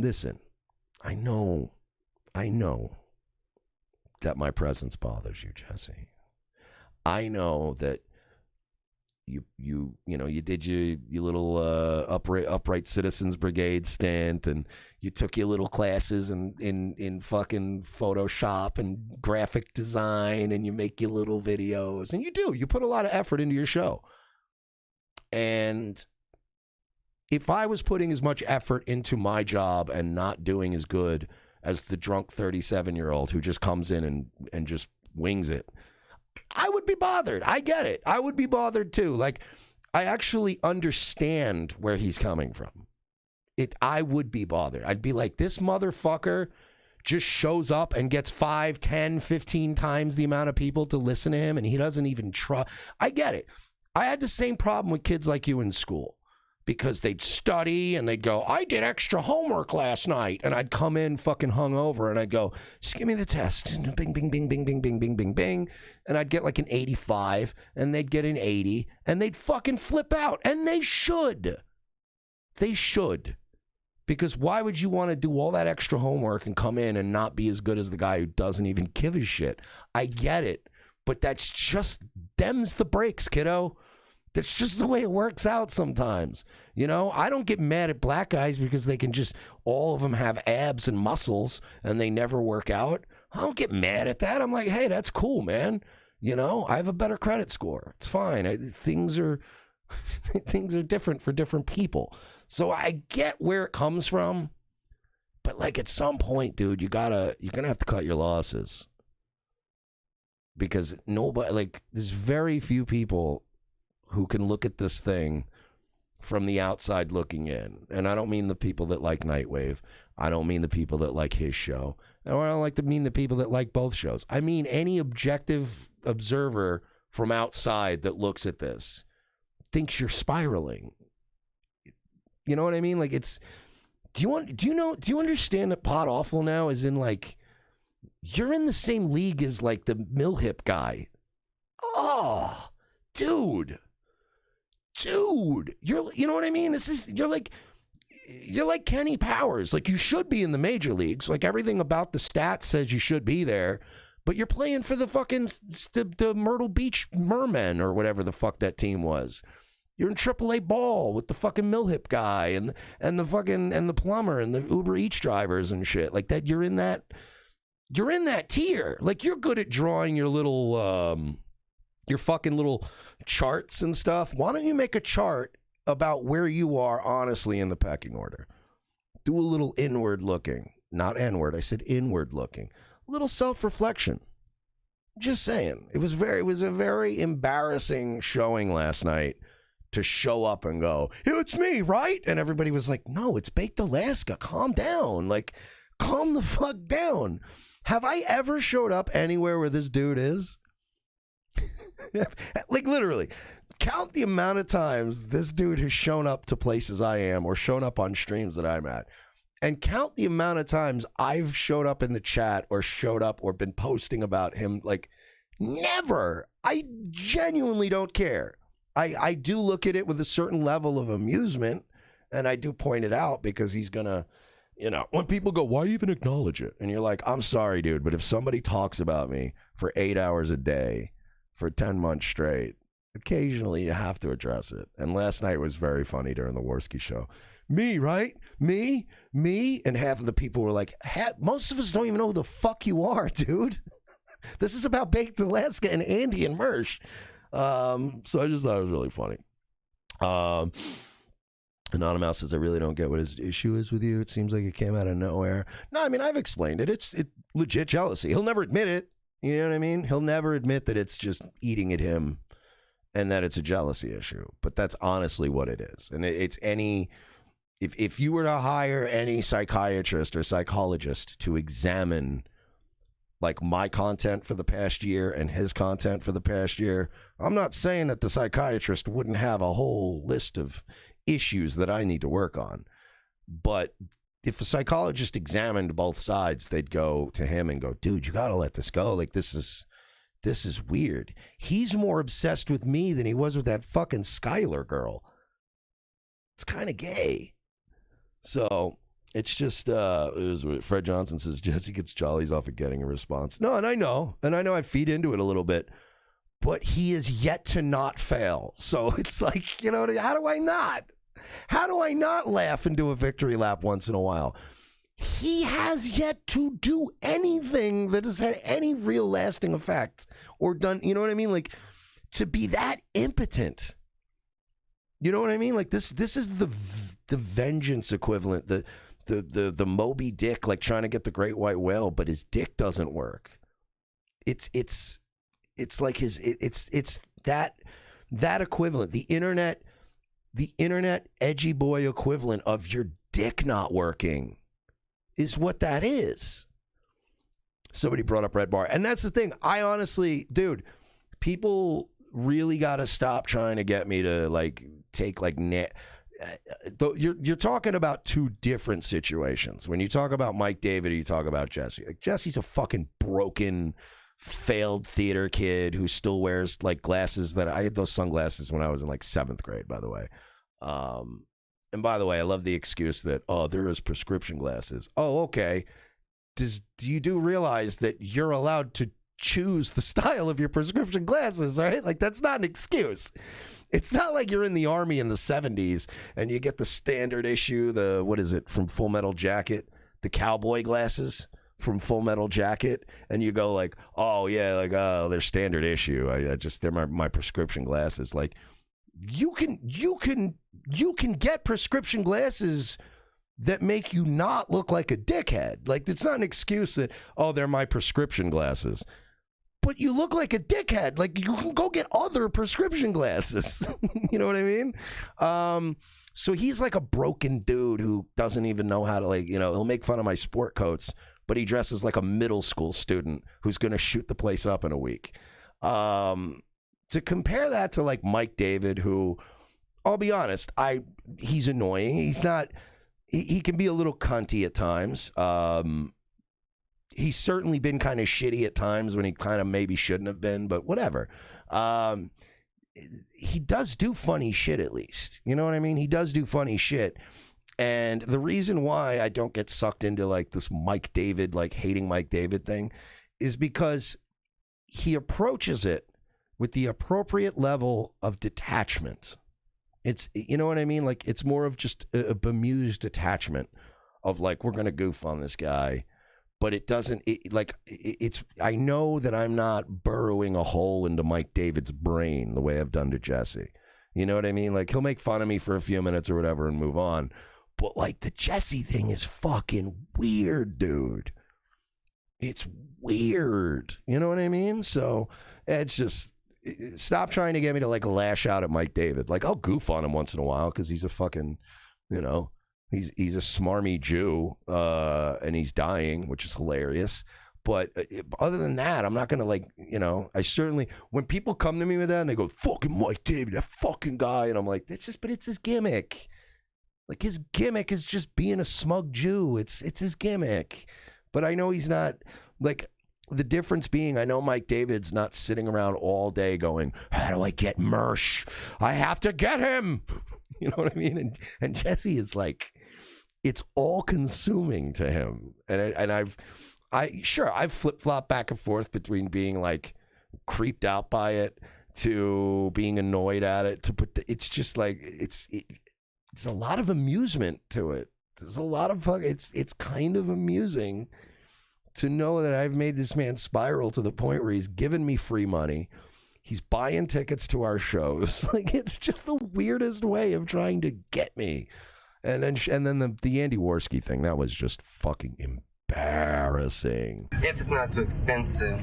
listen, I know that my presence bothers you, Jesse. I know that you did your little upright citizens brigade stint, and you took your little classes in fucking Photoshop and graphic design, and you make your little videos, and you put a lot of effort into your show. And if I was putting as much effort into my job and not doing as good as the drunk 37-year-old who just comes in and just wings it, I would be bothered. I get it. I would be bothered too. Like, I actually understand where he's coming from. I would be bothered. I'd be like, this motherfucker just shows up and gets 5, 10, 15 times the amount of people to listen to him, and he doesn't even try. I get it. I had the same problem with kids like you in school, because they'd study and they'd go, I did extra homework last night. And I'd come in fucking hungover and I'd go, just give me the test. And bing, bing, bing, bing, bing, bing, bing, bing, bing. And I'd get like an 85 and they'd get an 80 and they'd fucking flip out. And they should. They should. Because why would you want to do all that extra homework and come in and not be as good as the guy who doesn't even give a shit? I get it. But that's just, them's the breaks, kiddo. That's just the way it works out sometimes. You know, I don't get mad at black guys because they can just, all of them have abs and muscles and they never work out. I don't get mad at that. I'm like, hey, that's cool, man. You know, I have a better credit score. It's fine. Things are different for different people. So I get where it comes from. But like at some point, dude, you're going to have to cut your losses. Because nobody, like, there's very few people who can look at this thing from the outside looking in. And I don't mean the people that like Nightwave. I don't mean the people that like his show. Or I don't like to mean the people that like both shows. I mean any objective observer from outside that looks at this thinks you're spiraling. You know what I mean? Like, it's, do you understand that Podawful now is in, like, you're in the same league as like the Mill Hip guy. Oh, dude, you know what I mean? You're like Kenny Powers. Like, you should be in the major leagues. Like, everything about the stats says you should be there, but you're playing for the fucking the Myrtle Beach Mermen or whatever the fuck that team was. You're in AAA ball with the fucking Mill Hip guy and the fucking and the plumber and the Uber Eats drivers and shit like that. You're in that tier. Like, you're good at drawing your little your fucking little charts and stuff. Why don't you make a chart about where you are honestly in the pecking order? Do a little inward looking, not N-word. I said inward looking. A little self-reflection. Just saying. It was a very embarrassing showing last night to show up and go, hey, it's me, right? And everybody was like, no, it's Baked Alaska. Calm down. Like, calm the fuck down. Have I ever showed up anywhere where this dude is? Like, literally, count the amount of times this dude has shown up to places I am or shown up on streams that I'm at, and count the amount of times I've showed up in the chat or showed up or been posting about him. Like, never. I genuinely don't care. I do look at it with a certain level of amusement, and I do point it out because he's gonna, you know, when people go, why even acknowledge it? And you're like, I'm sorry, dude, but if somebody talks about me for 8 hours a day for 10 months straight, occasionally you have to address it. And last night was very funny during the Worski show. Me, right? Me? And half of the people were like, most of us don't even know who the fuck you are, dude. This is about Baked Alaska and Andy and Mersh. So I just thought it was really funny. Anonymous says, I really don't get what his issue is with you. It seems like it came out of nowhere. No, I mean, I've explained it. It's legit jealousy. He'll never admit it. You know what I mean? He'll never admit that it's just eating at him and that it's a jealousy issue. But that's honestly what it is. And it's any... If you were to hire any psychiatrist or psychologist to examine like my content for the past year and his content for the past year, I'm not saying that the psychiatrist wouldn't have a whole list of issues that I need to work on. But if a psychologist examined both sides, they'd go to him and go, dude, you got to let this go. Like, this is weird. He's more obsessed with me than he was with that fucking Skylar girl. It's kind of gay. So It's just Fred Johnson says Jesse gets jollies off of getting a response. No, and I know I feed into it a little bit, but he is yet to not fail. So it's like, you know, how do I not? How do I not laugh and do a victory lap once in a while? He has yet to do anything that has had any real lasting effect or done, you know what I mean? Like, to be that impotent. You know what I mean? Like, this is the vengeance equivalent, the Moby Dick, like trying to get the great white whale, but his dick doesn't work. It's like it's that equivalent, the internet edgy boy equivalent of your dick not working is what that is. Somebody brought up Redbar, and that's the thing. I honestly, dude, people really got to stop trying to get me to like take like you're talking about two different situations. When you talk about Mike David, or you talk about Jesse. Like, Jesse's a fucking broken, failed theater kid who still wears like glasses that I had those sunglasses when I was in like 7th grade, by the way. And by the way, I love the excuse that, oh, there is prescription glasses. Oh, okay. Do you realize that you're allowed to choose the style of your prescription glasses, right? Like, that's not an excuse. It's not like you're in the Army in the 70s and you get the standard issue, what is it, from Full Metal Jacket, the cowboy glasses from Full Metal Jacket, and you go like, oh, yeah, like, oh, they're standard issue. They're my prescription glasses. Like, you can get prescription glasses that make you not look like a dickhead. Like, it's not an excuse that, oh, they're my prescription glasses. But you look like a dickhead. Like, you can go get other prescription glasses. You know what I mean? So he's like a broken dude who doesn't even know how to, like, you know, he'll make fun of my sport coats, but he dresses like a middle school student who's going to shoot the place up in a week. To compare that to like Mike David, who, I'll be honest, he's annoying. He's not, he can be a little cunty at times. He's certainly been kind of shitty at times when he kind of maybe shouldn't have been, but whatever. He does do funny shit, at least. You know what I mean? He does do funny shit. And the reason why I don't get sucked into like this Mike David, like hating Mike David thing, is because he approaches it with the appropriate level of detachment. It's, you know what I mean? Like, it's more of just a bemused attachment of like, we're going to goof on this guy. But it doesn't, it's, I know that I'm not burrowing a hole into Mike David's brain the way I've done to Jesse. You know what I mean? Like, he'll make fun of me for a few minutes or whatever and move on. But like, the Jesse thing is fucking weird, dude. It's weird. You know what I mean? So it's just, stop trying to get me to like lash out at Mike David. Like, I'll goof on him once in a while because he's a fucking, you know, he's a smarmy Jew, and he's dying, which is hilarious. But other than that, I'm not gonna, like, you know, I certainly, when people come to me with that and they go, fucking Mike David, that fucking guy, and I'm like, it's his gimmick. Like, his gimmick is just being a smug Jew. It's his gimmick. But I know he's not, like, the difference being, I know Mike David's not sitting around all day going, how do I get Mersh? I have to get him. You know what I mean? And Jesse is like, it's all consuming to him. And I've flip-flopped back and forth between being like creeped out by it to being annoyed at it, it's just like, it's a lot of amusement to it. There's a lot of it's kind of amusing to know that I've made this man spiral to the point where he's given me free money. He's buying tickets to our shows. Like, it's just the weirdest way of trying to get me. And then the Andy Worski thing, that was just fucking embarrassing. If it's not too expensive.